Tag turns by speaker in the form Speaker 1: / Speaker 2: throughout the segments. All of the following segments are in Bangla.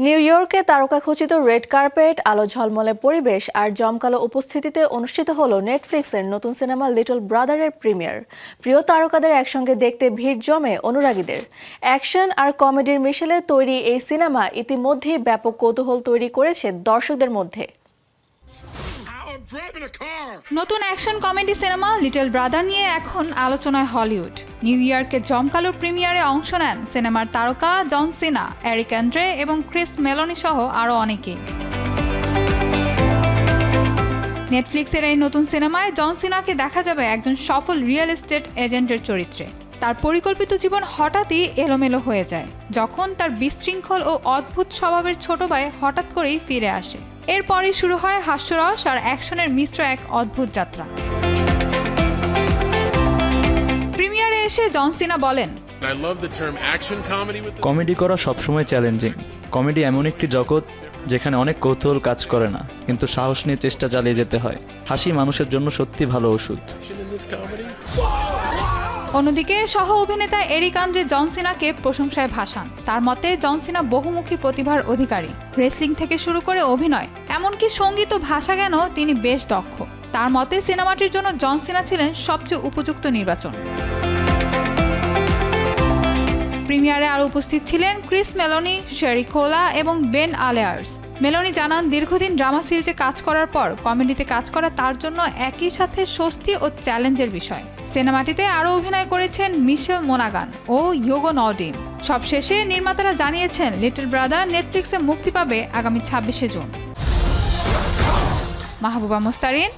Speaker 1: নিউ ইয়র্কে তারকাখচিত রেড কার্পেট, আলো ঝলমলে পরিবেশ আর জমকালো উপস্থিতিতে অনুষ্ঠিত হলো নেটফ্লিক্সের নতুন সিনেমা লিটল ব্রাদারের প্রিমিয়ার। প্রিয় তারকাদের একসঙ্গে দেখতে ভিড় জমে অনুরাগীদের। অ্যাকশন আর কমেডির মিশেলে তৈরি এই সিনেমা ইতিমধ্যেই ব্যাপক কৌতূহল তৈরি করেছে দর্শকদের মধ্যে।
Speaker 2: নতুন action comedy cinema little brother নিয়ে এখন আলোচনায় হলিউড। নিউ ইয়র্কের জমকালো প্রিমিয়ারে অংশ নেন সিনেমার তারকা জন সিনা, এরিক অ্যান্ড্রে এবং ক্রিস মেলোনি সহ আরও অনেকেই। নেটফ্লিক্সের এই নতুন সিনেমায় জন সিনাকে দেখা যাবে একজন সফল রিয়েল এস্টেট এজেন্টের চরিত্রে। তার পরিকল্পিত জীবন হঠাৎই এলোমেলো হয়ে যায় যখন তার বিশৃঙ্খল ও অদ্ভুত স্বভাবের ছোট ভাই হঠাৎ করেই ফিরে আসে। এরপরই শুরু হয় হাস্যরস আর অ্যাকশনের মিশ্র এক অদ্ভুত যাত্রা। প্রিমিয়ারে এসে জন সিনা বলেন,
Speaker 3: কমেডি করা সবসময় চ্যালেঞ্জিং। কমেডি এমন একটি জগৎ যেখানে অনেক কৌতূহল কাজ করে না, কিন্তু সাহস নিয়ে চেষ্টা চালিয়ে যেতে হয়। হাসি মানুষের জন্য সত্যি ভালো ওষুধ।
Speaker 2: অন্যদিকে সহ অভিনেতা এরিক অ্যান্ড্রে জন সিনাকে প্রশংসায় ভাসান। তার মতে জন সিনা বহুমুখী প্রতিভার অধিকারী। রেসলিং থেকে শুরু করে অভিনয়, এমনকি সঙ্গীত ও ভাষা জ্ঞানও তিনি বেশ দক্ষ। তার মতে সিনেমাটির জন্য জন সিনা ছিলেন সবচেয়ে উপযুক্ত নির্বাচন। প্রিমিয়ারে আরও উপস্থিত ছিলেন ক্রিস মেলোনি, শেরি কোলা এবং বেন আলেয়ার্স। মেলোনি জানান, দীর্ঘদিন ড্রামা সিরিজে কাজ করার পর কমেডিতে কাজ করা তার জন্য একই সাথে স্বস্তি ও চ্যালেঞ্জের বিষয়। সিনেমাটিতে আরও অভিনয় করেছেন মিশেল মোনাগান ও ইয়োগো নডিন। সবশেষে নির্মাতারা জানিয়েছেন লিটল ব্রাদার নেটফ্লিক্সে মুক্তি পাবে আগামী 26শে জুন। Mahbuba Mustarin,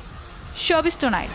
Speaker 2: showbiz tonight.